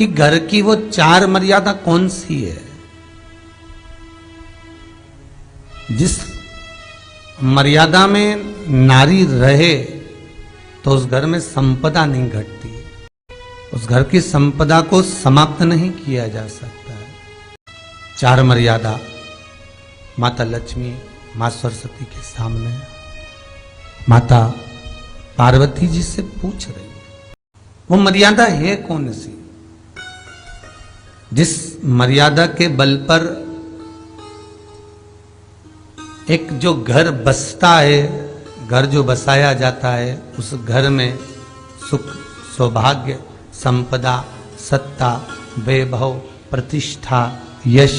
कि घर की वो 4 मर्यादा कौन सी है जिस मर्यादा में नारी रहे तो उस घर में संपदा नहीं घटती, उस घर की संपदा को समाप्त नहीं किया जा सकता है। 4 मर्यादा माता लक्ष्मी, मां सरस्वती के सामने माता पार्वती जी से पूछ रही है, वो मर्यादा है कौन सी जिस मर्यादा के बल पर एक जो घर बसता है, घर जो बसाया जाता है, उस घर में सुख, सौभाग्य, संपदा, सत्ता, वैभव, प्रतिष्ठा, यश,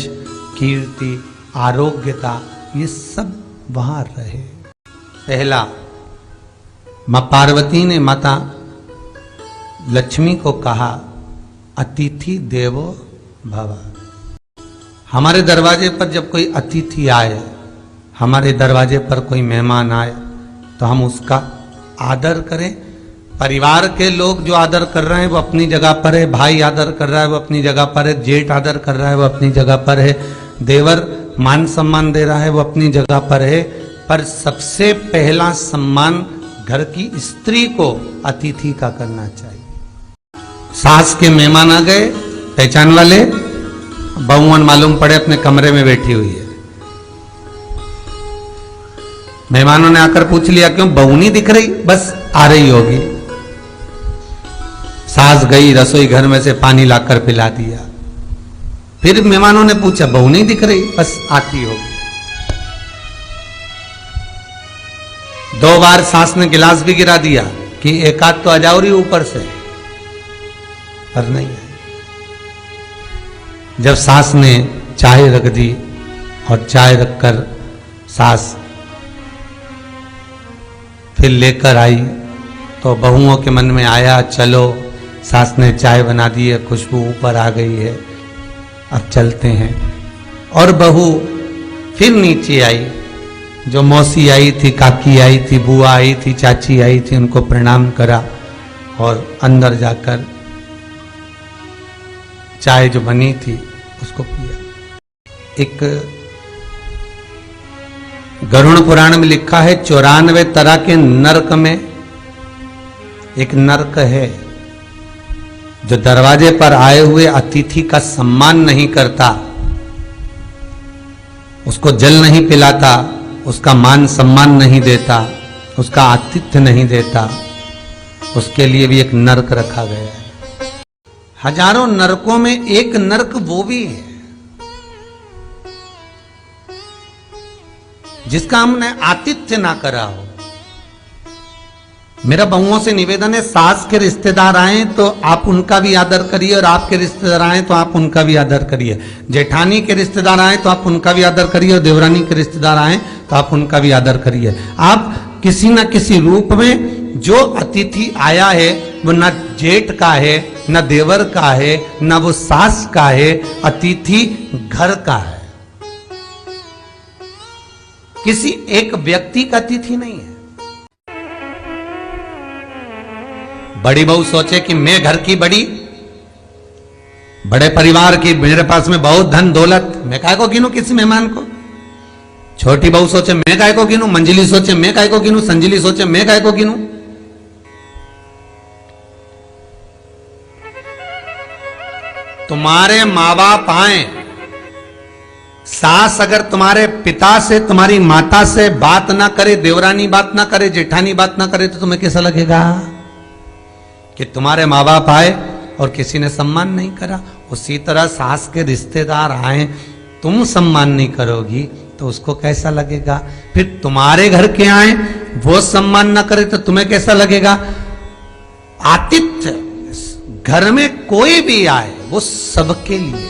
कीर्ति, आरोग्यता, ये सब वहां रहे। पहला, मां पार्वती ने माता लक्ष्मी को कहा, अतिथि देवो भव। हमारे दरवाजे पर जब कोई अतिथि आए, हमारे दरवाजे पर कोई मेहमान आए तो हम उसका आदर करें। परिवार के लोग जो आदर कर रहे हैं वो अपनी जगह पर है, भाई आदर कर रहा है वो अपनी जगह पर है, जेठ आदर कर रहा है वो अपनी जगह पर है, देवर मान सम्मान दे रहा है वो अपनी जगह पर है। पर सबसे पहला सम्मान घर की स्त्री को अतिथि का करना चाहिए। सास के मेहमान आ गए, पहचान वाले, बहुवन मालूम पड़े अपने कमरे में बैठी हुई है। मेहमानों ने आकर पूछ लिया, क्यों बहू नहीं दिख रही? बस आ रही होगी। सास गई, रसोई घर में से पानी लाकर पिला दिया। फिर मेहमानों ने पूछा, बहू नहीं दिख रही? बस आती होगी। 2 बार सास ने गिलास भी गिरा दिया कि एक आध तो आ जाओ रही ऊपर से, पर नहीं आई। जब सास ने चाय रख दी और चाय रखकर सास फिर लेकर आई तो बहुओं के मन में आया, चलो सास ने चाय बना दी है, खुशबू ऊपर आ गई है, अब चलते हैं। और बहू फिर नीचे आई, जो मौसी आई थी, काकी आई थी, बुआ आई थी, चाची आई थी, उनको प्रणाम करा और अंदर जाकर चाय जो बनी थी उसको पिया। एक गरुड़ पुराण में लिखा है, 94 तरह के नरक में एक नरक है जो दरवाजे पर आए हुए अतिथि का सम्मान नहीं करता, उसको जल नहीं पिलाता, उसका मान सम्मान नहीं देता, उसका आतिथ्य नहीं देता, उसके लिए भी एक नरक रखा गया है। हजारों नरकों में एक नरक वो भी है जिसका हमने आतिथ्य ना करा हो। मेरा बहुओं से निवेदन है, सास के रिश्तेदार आए तो आप उनका भी आदर करिए और आपके रिश्तेदार आए तो आप उनका भी आदर करिए। जेठानी के रिश्तेदार आए तो आप उनका भी आदर करिए और देवरानी के रिश्तेदार आए तो आप उनका भी आदर करिए। आप किसी न किसी रूप में जो अतिथि आया है वो न जेठ का है, न देवर का है, न वो सास का है, अतिथि घर का है, किसी एक व्यक्ति का अतिथि नहीं है। बड़ी बहू सोचे कि मैं घर की बड़ी, बड़े परिवार की, मेरे पास में बहुत धन दौलत, मैं काहे को गिनूं किसी मेहमान को। छोटी बहू सोचे मैं काहे को गिनूं, मंजिली सोचे मैं काहे को गिनूं, संजिली सोचे मैं काहे को गिनूं। तुम्हारे माँ बाप आए, सास अगर तुम्हारे पिता से, तुम्हारी माता से बात ना करे, देवरानी बात ना करे, जेठानी बात ना करे, तो तुम्हें कैसा लगेगा कि तुम्हारे माँ बाप आए और किसी ने सम्मान नहीं करा। उसी तरह सास के रिश्तेदार आए, तुम सम्मान नहीं करोगी तो उसको कैसा लगेगा। फिर तुम्हारे घर के आए, वो सम्मान ना करे तो तुम्हें कैसा लगेगा। आतिथ्य, घर में कोई भी आए वो सबके लिए।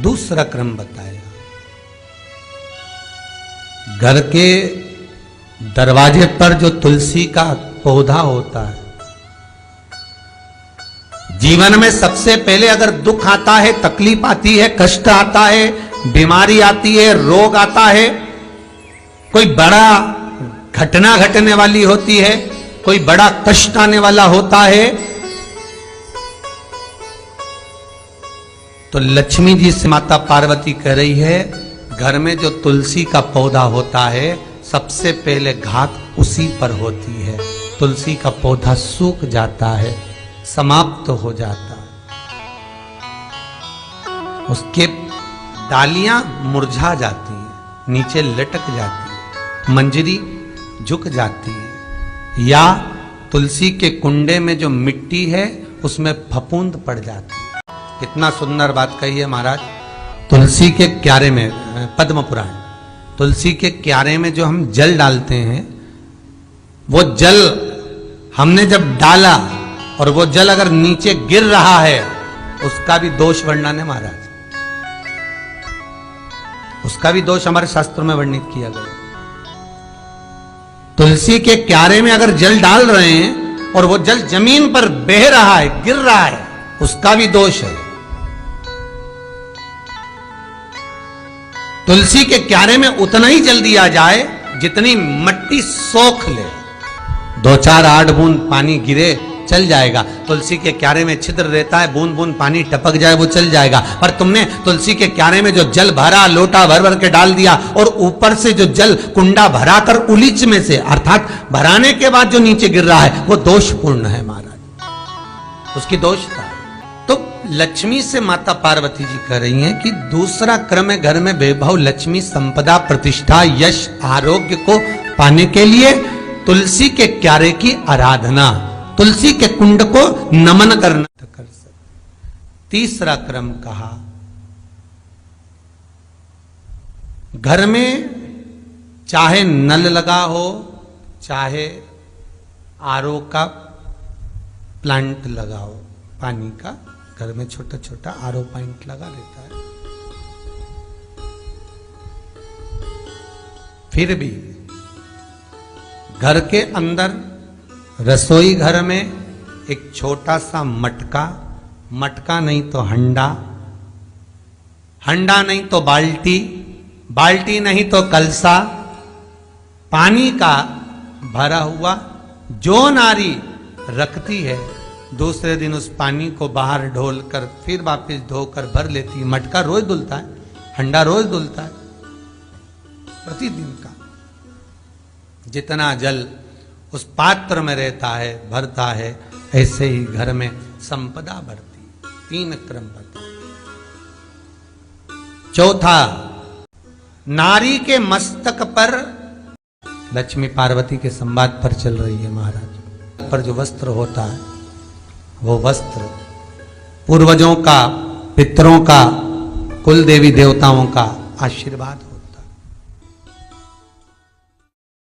दूसरा क्रम बताया, घर के दरवाजे पर जो तुलसी का पौधा होता है, जीवन में सबसे पहले अगर दुख आता है, तकलीफ आती है, कष्ट आता है, बीमारी आती है, रोग आता है, कोई बड़ा घटना घटने वाली होती है, कोई बड़ा कष्ट आने वाला होता है, तो लक्ष्मी जी से माता पार्वती कह रही है, घर में जो तुलसी का पौधा होता है सबसे पहले घात उसी पर होती है। तुलसी का पौधा सूख जाता है, समाप्त हो जाता है, उसके डालियां मुरझा जाती हैं, नीचे लटक जाती है, मंजरी झुक जाती है, या तुलसी के कुंडे में जो मिट्टी है उसमें फफूंद पड़ जाती है। कितना सुंदर बात कही है महाराज। तुलसी के क्यारे में, पद्म पुराण, तुलसी के क्यारे में जो हम जल डालते हैं, वो जल हमने जब डाला और वो जल अगर नीचे गिर रहा है, उसका भी दोष वर्णन है महाराज, उसका भी दोष हमारे शास्त्रों में वर्णित किया गया। तुलसी के क्यारे में अगर जल डाल रहे हैं और वो जल जमीन पर बह रहा है, गिर रहा है, उसका भी दोष है। तुलसी के क्यारे में उतना ही जल दिया जाए जितनी मट्टी सोख ले, 2-4 8 बूंद पानी गिरे चल जाएगा। तुलसी के क्यारे में छिद्र रहता है, बूंद बूंद पानी टपक जाए वो चल जाएगा। पर तुमने तुलसी के क्यारे में जो जल भरा, लोटा भर भर के डाल दिया, और ऊपर से जो जल कुंडा भरा कर उलीच में से, अर्थात भराने के बाद जो नीचे गिर रहा है, वो दोषपूर्ण है महाराज, उसकी दोषता है। तो लक्ष्मी से माता पार्वती जी कह रही हैं कि दूसरा क्रम है घर में वैभव, लक्ष्मी, संपदा, प्रतिष्ठा, यश, आरोग्य को पाने के लिए तुलसी के क्यारे की आराधना, तुलसी के कुंड को नमन करना कर सकते। तीसरा क्रम कहा, घर में चाहे नल लगा हो, चाहे आरओ का प्लांट लगा हो, पानी का घर में छोटा छोटा आरओ पॉइंट लगा रहता है, फिर भी घर के अंदर रसोई घर में एक छोटा सा मटका, मटका नहीं तो हंडा, हंडा नहीं तो बाल्टी, बाल्टी नहीं तो कलसा, पानी का भरा हुआ जो नारी रखती है, दूसरे दिन उस पानी को बाहर ढोल कर फिर वापस धोकर भर लेती है। मटका रोज धुलता है, हंडा रोज धुलता है, प्रतिदिन का। जितना जल उस पात्र में रहता है, भरता है, ऐसे ही घर में संपदा बढ़ती। 3 क्रम बता। चौथा, नारी के मस्तक पर, लक्ष्मी पार्वती के संवाद पर चल रही है महाराज, पर जो वस्त्र होता है वो वस्त्र पूर्वजों का, पितरों का, कुल देवी देवताओं का आशीर्वाद